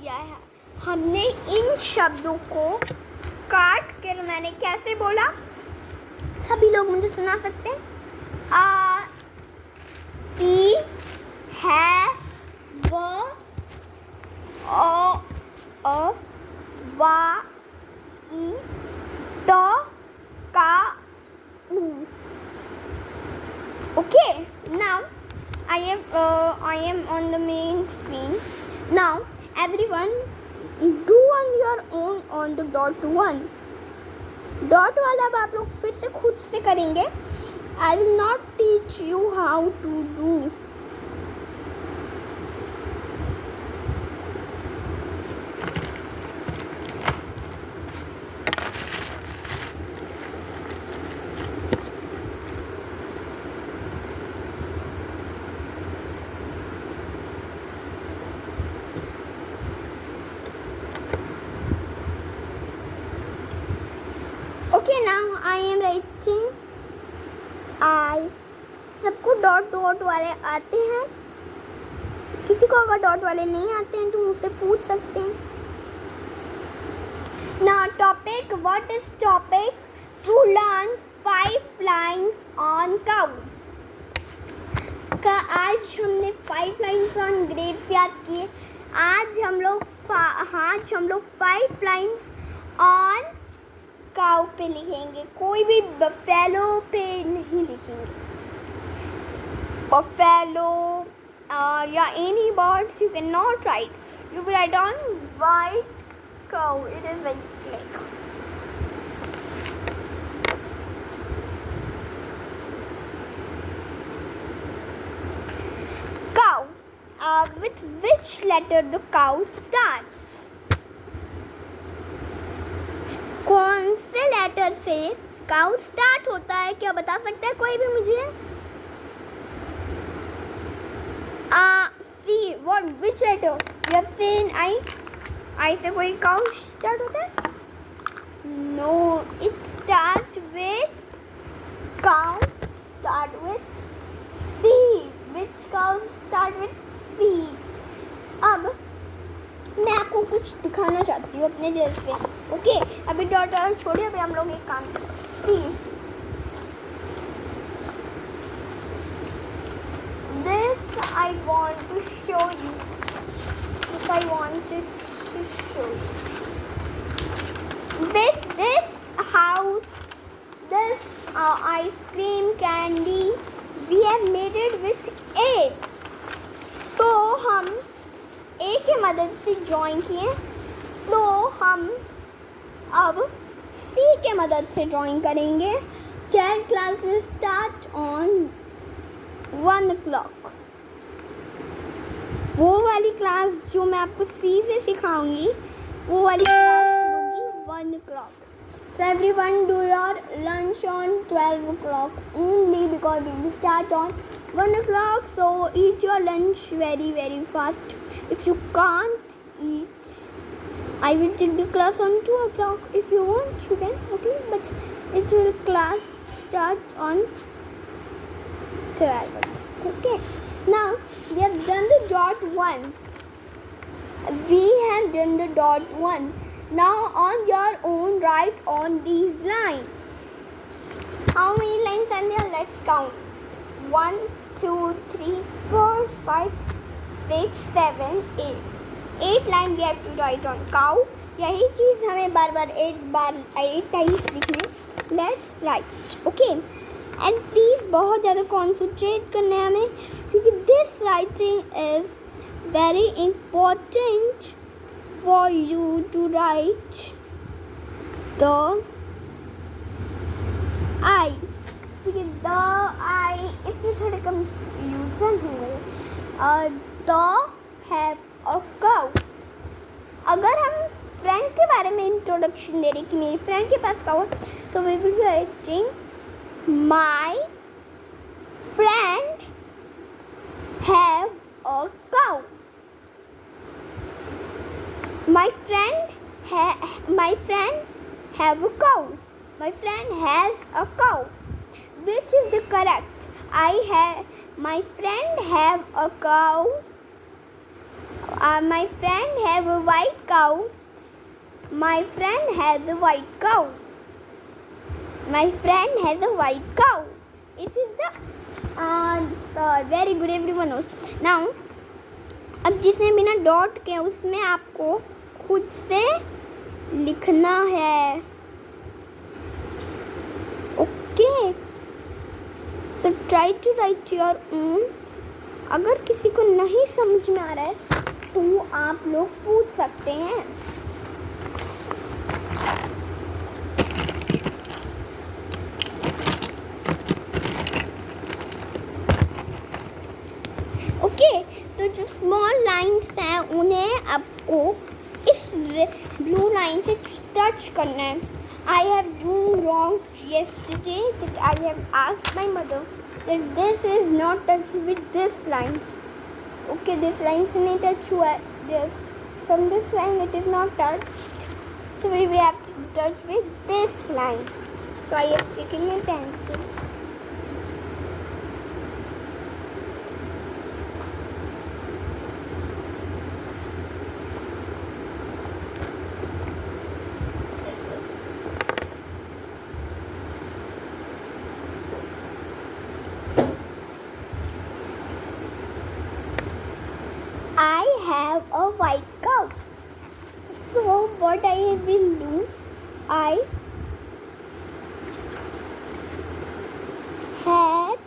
दिया है। हमने इन शब्दों को काट कर, मैंने कैसे बोला सभी लोग मुझे सुना सकते हैं? आ, ई, है, व, अ, वा, ई, त, का, ऊ। Okay, now I am on the main screen. Now everyone do on your own on the dot one. Dot वाला अब आप लोग फिर से खुद से करेंगे. I will not teach you how to do. Okay, now I am writing I. सबको डॉट डॉट वाले आते हैं? किसी को अगर डॉट वाले नहीं आते हैं तो मुझसे पूछ सकते हैं. Now topic, what is topic? To learn 5 lines on cow. का आज हमने 5 lines on grapes याद किए. आज हम लोग 5 lines on काउ पे लिखेंगे. कोई भी बफेलो पे नहीं लिखेंगे. बफेलो या any birds you can not right. You will write on white cow. It is very like cow. With which letter the cow starts? कौन से लेटर से काउ स्टार्ट होता है? क्या बता सकता है कोई भी मुझे? C. What, which letter? You have seen I. I से कोई काउ स्टार्ट होता है? No, it start with cow start with C. Which cow start with C? अब मैं आपको कुछ दिखाना चाहती हूँ अपने दिल से. ओके, अभी डॉट छोड़िए. अभी हम लोग एक काम please. This I want to show you. This I wanted to show you. With this house, this ice cream candy, we have made it with A. तो हम ए की मदद से ड्राइंग किए, तो हम अब सी के मदद से ड्राइंग करेंगे. 10th class will start on 1 o'clock. वो वाली क्लास जो मैं आपको सी से सिखाऊंगी, वो वाली क्लास शुरू होगी 1 o'clock. So everyone do your lunch on 12 o'clock only because it will start on 1 o'clock. So eat your lunch very very fast. If you can't eat, I will take the class on 2 o'clock. If you want, you can. Okay, but it will class start on 12. Okay. Now we have done the dot 1. We have done the dot 1. Now on your own write on these lines. How many lines are there? Let's count. 1, 2, 3, 4, 5, 6, 7, 8. 8 lines we have to write on cow. यही चीज़ हमें बार बार 8 times लिखने. Let's write. Okay. And please बहुत ज़्यादा concentrate करना है हमें, क्योंकि this writing is very important for you to write the I. ठीक है, the I इसमें थोड़ा confusion हो गया. The have a cow. अगर हम फ्रेंड के बारे में इंट्रोडक्शन दे रहे कि मेरी फ्रेंड के पास काउ है, तो we will be writing my friend have a cow. My friend have a cow. My friend has a cow. Which is the correct? My friend have a cow. My friend have a white cow. My friend has a white cow. My friend has a white cow. This is the answer. Very good, everyone knows. Now, अब जिसने बिना dot के उसमें आपको खुद से लिखना है. Okay. So try to write your own. अगर किसी को नहीं समझ में आ रहा है तो आप लोग पूछ सकते हैं. ओके, तो जो स्मॉल लाइन्स हैं उन्हें आपको इस ब्लू लाइन से टच करना है. I have done wrong yesterday that I have asked my mother that this is not touched with this line. Okay, this line से नहीं touch हुआ है. This from this line it is not touched. So we have to touch with this line. So I have taken a pencil. I have a white cow. So what I will do, I had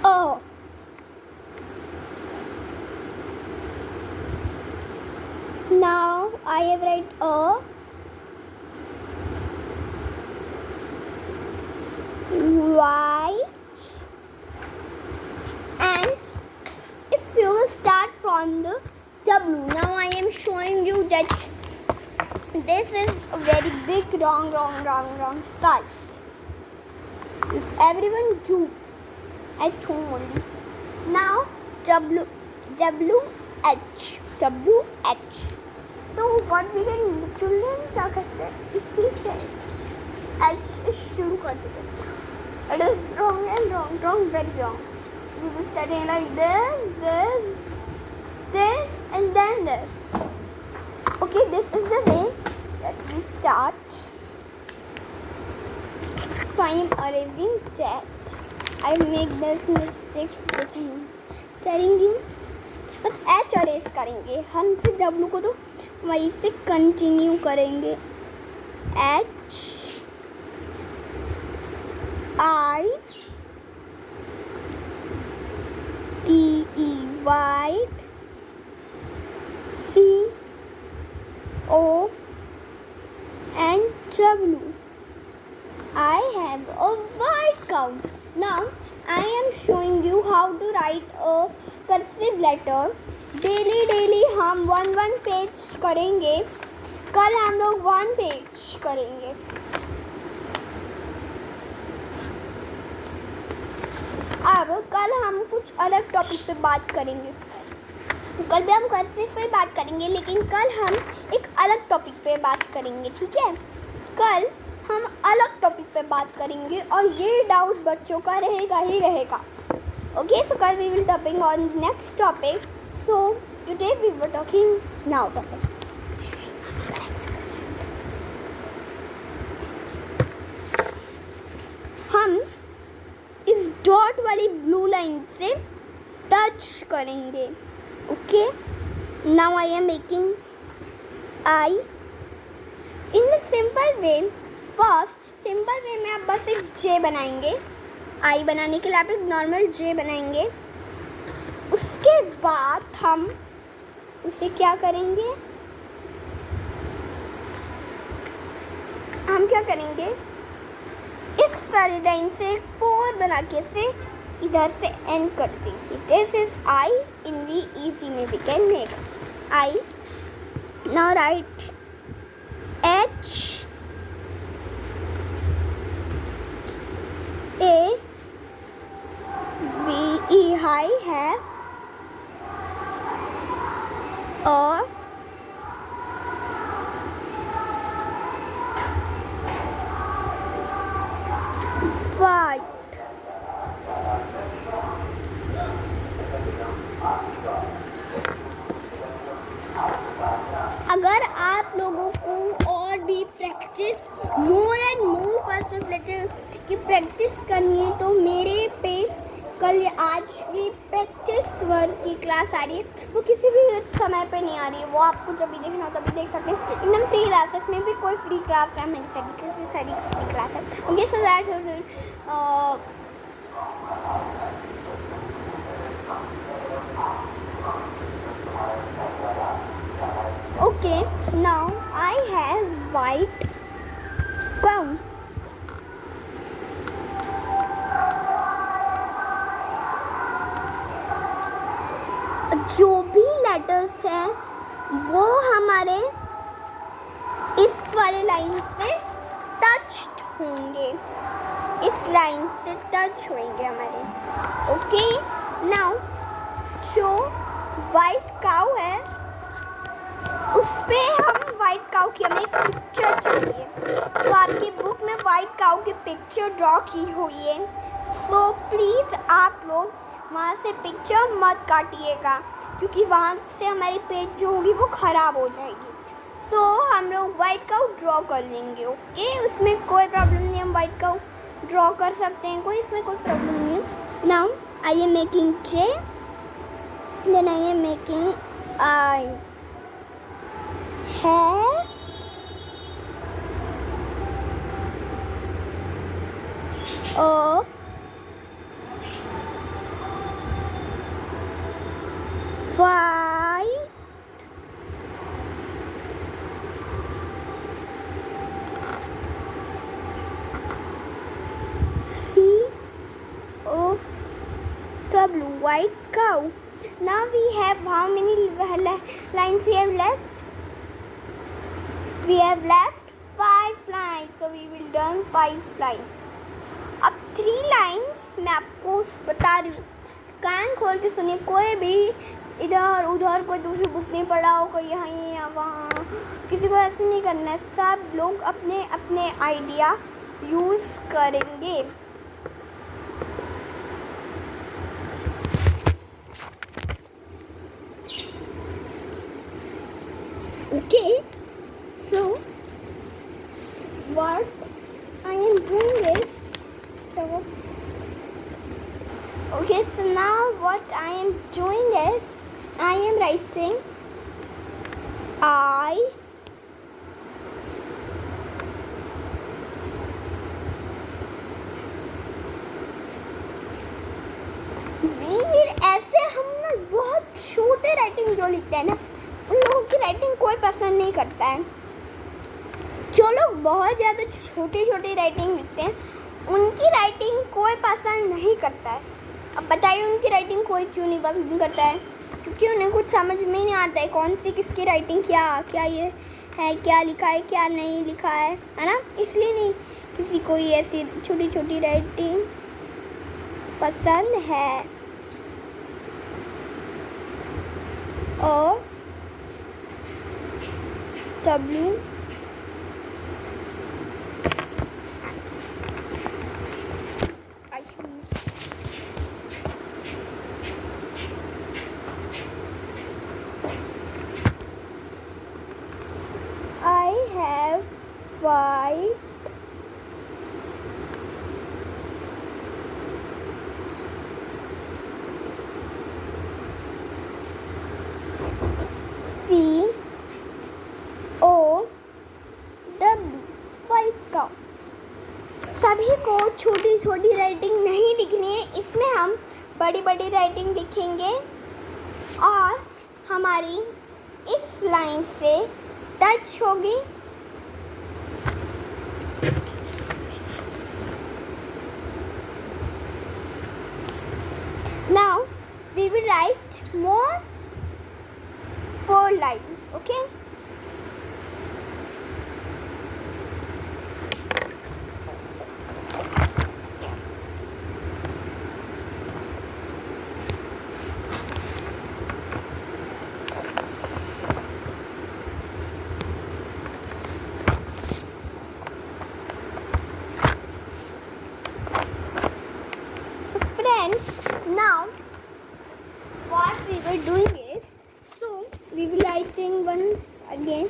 a now I have write a white, and if you will start from the W, now I am showing you that this is a very big wrong site which everyone do at home only. Now W H. तो what we can children क्या करते हैं, इसी से H शुरू कर देते हैं. It is wrong, very wrong. We will studying like this, and then this. Okay, this is the way that we start. So I am erasing that. I make this mistakes the time. Telling you, बस H erase करेंगे हम, फिर W को तो वहीं से continue करेंगे. H I T E white C O and W. I have a white cow. Now I am showing you how to write a cursive letter. Daily हम 1 पेज करेंगे. कल हम लोग 1 पेज करेंगे. अब कल हम कुछ अलग टॉपिक पे बात करेंगे. कल भी हम कर्सिव पे बात करेंगे, लेकिन कल हम एक अलग टॉपिक पे बात करेंगे. ठीक है, कल हम अलग टॉपिक पे बात करेंगे और ये डाउट बच्चों का रहेगा ही रहेगा. ओके, सो कल we will topping on next topic. So today we were talking now topic. हम इस डॉट वाली ब्लू लाइन से टच करेंगे. Okay, now I am making I in the simple way. First simple way में आप बस एक जे बनाएंगे. आई बनाने के लिए आप एक नॉर्मल जे बनाएंगे. उसके बाद हम उसे क्या करेंगे, हम क्या करेंगे, इस सारी लाइन से 4 बना के से इधर से एंड कर देंगे. This is I. In the easy में we can make I. Now write H A V E हाई है और practice more and more cursive letter की प्रैक्टिस करनी है तो मेरे पे कल आज की प्रैक्टिस वर्क की क्लास आ रही है। वो किसी भी समय पे नहीं आ रही है, वो आपको जब भी देखना हो तभी देख सकते हैं। एकदम फ्री क्लासेस में भी कोई फ्री क्लास है, मेरी सारी फ्री क्लास है। Okay so that's okay, now I have white cow. जो भी लेटर्स हैं वो हमारे इस वाले लाइन से टच होंगे, इस लाइन से टच होंगे हमारे। ओके, नाउ जो वाइट काउ है उस पे हम वाइट काउ की हमें पिक्चर चाहिए, तो आपकी बुक में वाइट काउ की पिक्चर ड्रॉ की हुई है। तो प्लीज़ आप लोग वहाँ से पिक्चर मत काटिएगा, क्योंकि वहाँ से हमारी पेज जो होगी वो ख़राब हो जाएगी। तो हम लोग वाइट काउ ड्रॉ कर लेंगे। ओके, उसमें कोई प्रॉब्लम नहीं, हम वाइट काउ ड्रॉ कर सकते हैं, कोई इसमें कोई प्रॉब्लम नहीं है। Now I am making J, then I am making I है O white C O W white cow. Now we have how many lines we have left? We have left 5 lines, so we will done 5 lines. अब 3 lines मैं आपको बता रही हूँ, कान खोल के सुनिए। कोई भी इधर उधर कोई दूसरी बुक नहीं पढ़ा हो, कोई यहाँ या वहाँ, किसी को ऐसे नहीं करना है। सब लोग अपने अपने आइडिया यूज़ करेंगे। Okay, so what I am doing is, so now what I am doing is I am writing I ऐसे हम ना बहुत छोटे राइटिंग जो लिखते हैं ना, उन लोगों की राइटिंग कोई पसंद नहीं करता है। जो लोग बहुत ज़्यादा छोटी छोटी राइटिंग लिखते हैं उनकी राइटिंग कोई पसंद नहीं करता है। अब बताइए उनकी राइटिंग कोई क्यों नहीं पसंद करता है? क्योंकि उन्हें कुछ समझ में नहीं आता है कौन सी किसकी राइटिंग क्या क्या ये है, क्या लिखा है क्या नहीं लिखा है ना। इसलिए नहीं किसी को ऐसी छोटी छोटी राइटिंग पसंद है। और W I have white C O W white cow। सभी को छोटी छोटी राइटिंग नहीं लिखनी है, इसमें हम बड़ी बड़ी राइटिंग लिखेंगे और हमारी इस लाइन से टच होगी। Now we will write more 4 lines, okay? Now what we were doing is, so we will writing once again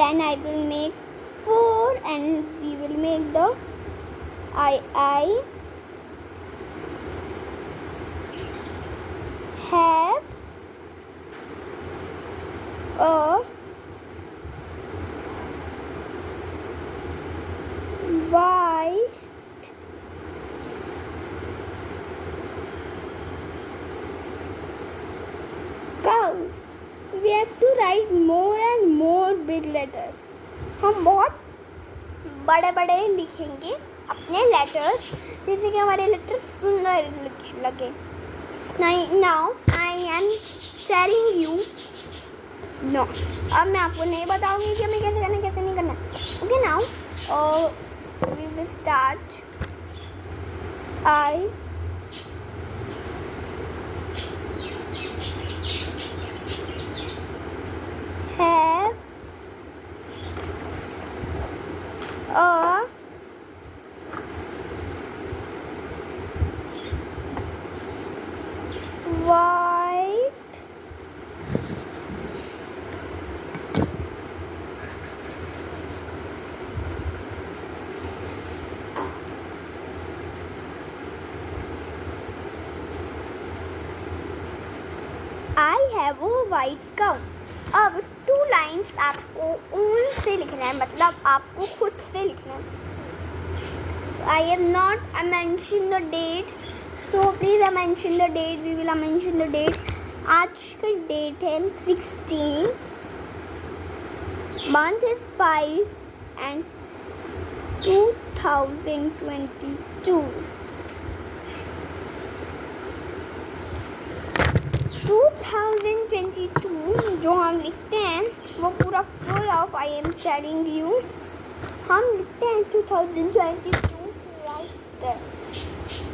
Then I will make 4 and we will make the I have a white cow. We have to write more and more big letters. हम बहुत बड़े बड़े लिखेंगे अपने letters, जैसे कि हमारे letters सुंदर लगे. Now I am telling you not. अब मैं आपको नहीं बताऊंगी कि हमें कैसे करना है कैसे नहीं करना. Okay, now we will start. I have a white I have a white cow. अब 2 लाइन्स आपको ओन से लिखना है, मतलब आपको खुद से लिखना है. I have not mentioned the date, so please mention the date. We will mention the date. आज का डेट है 16, month is 5 and 2022. 2022 जो हम लिखते हैं वो पूरा full of I am telling you. हम लिखते हैं 2022 राइट देयर.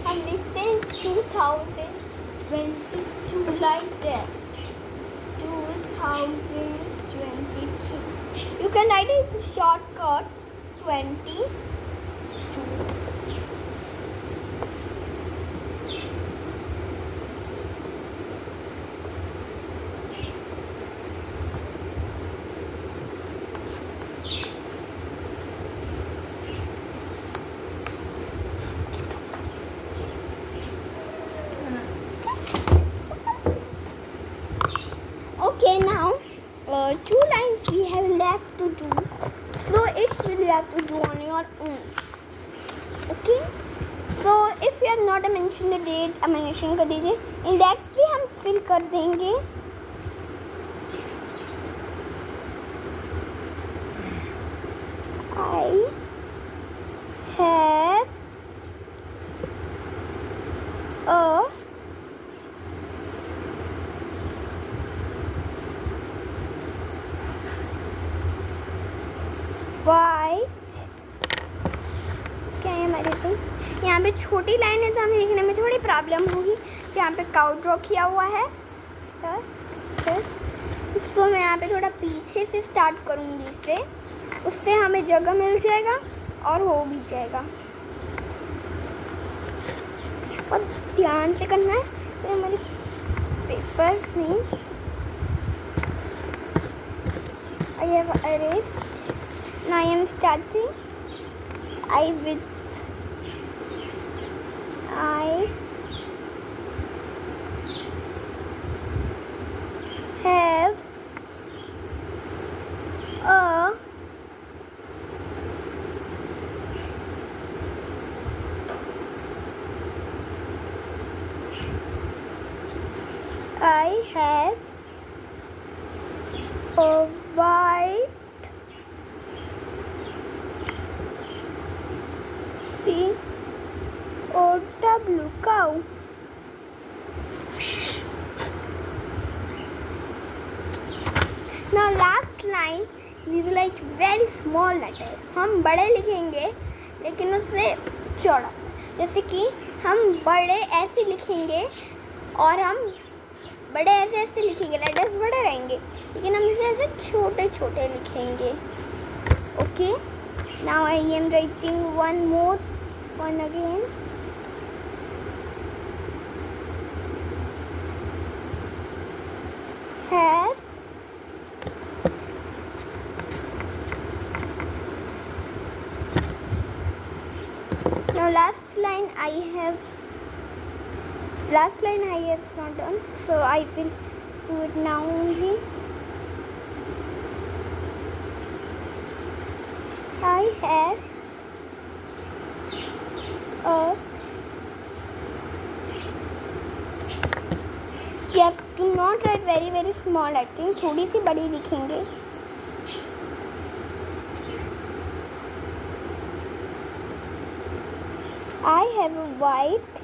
हम लिखते हैं 2022 like that. 2022. You can write it shortcut 22. Okay, now 2 lines we have left to do, so it will you have to do on your own. Okay, so if you have not mentioned the date, mention कर दीजिए. Index भी हम fill कर देंगे. I have a white. क्या है हमारे तो यहाँ पे छोटी लाइन है तो हमें लिखने में थोड़ी प्रॉब्लम होगी. यहाँ पे काउ ड्रॉ किया हुआ है, तो मैं यहाँ पे थोड़ा पीछे से स्टार्ट करूँगी. उससे हमें जगह मिल जाएगा और हो भी जाएगा. और ध्यान से करना है. तो हमारे पेपर में I have erased. Now I am starting. I have a white COW cow. Now last line we will write very small letter. हम बड़े लिखेंगे लेकिन उससे चौड़ा, जैसे कि हम बड़े ऐसे लिखेंगे और हम बड़े ऐसे लिखेंगे, लेटर्स बड़े रहेंगे लेकिन हम इसे ऐसे छोटे छोटे लिखेंगे. Okay, now I am writing one again. Have have last line I have not done, so I will do it now only. I have a, you have to not write very small writing, थोड़ी सी बड़ी लिखेंगे. I have a white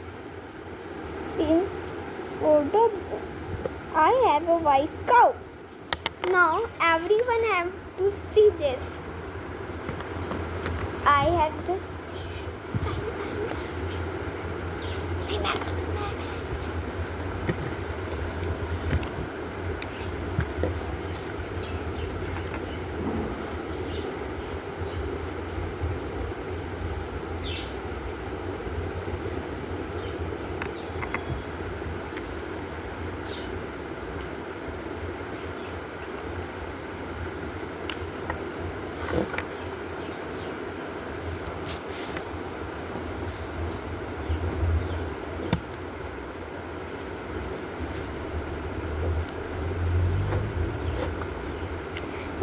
border. I have a white cow. Now everyone have to see this. I have the sign.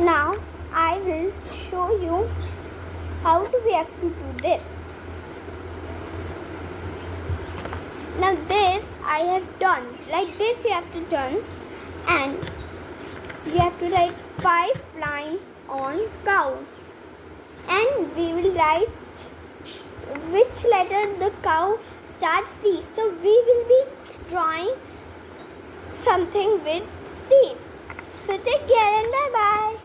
Now I will show you how do we have to do this. Now this I have done. Like this you have to done, and you have to write 5 lines on cow. And we will write which letter the cow starts C. So we will be drawing something with C. So take care and bye bye.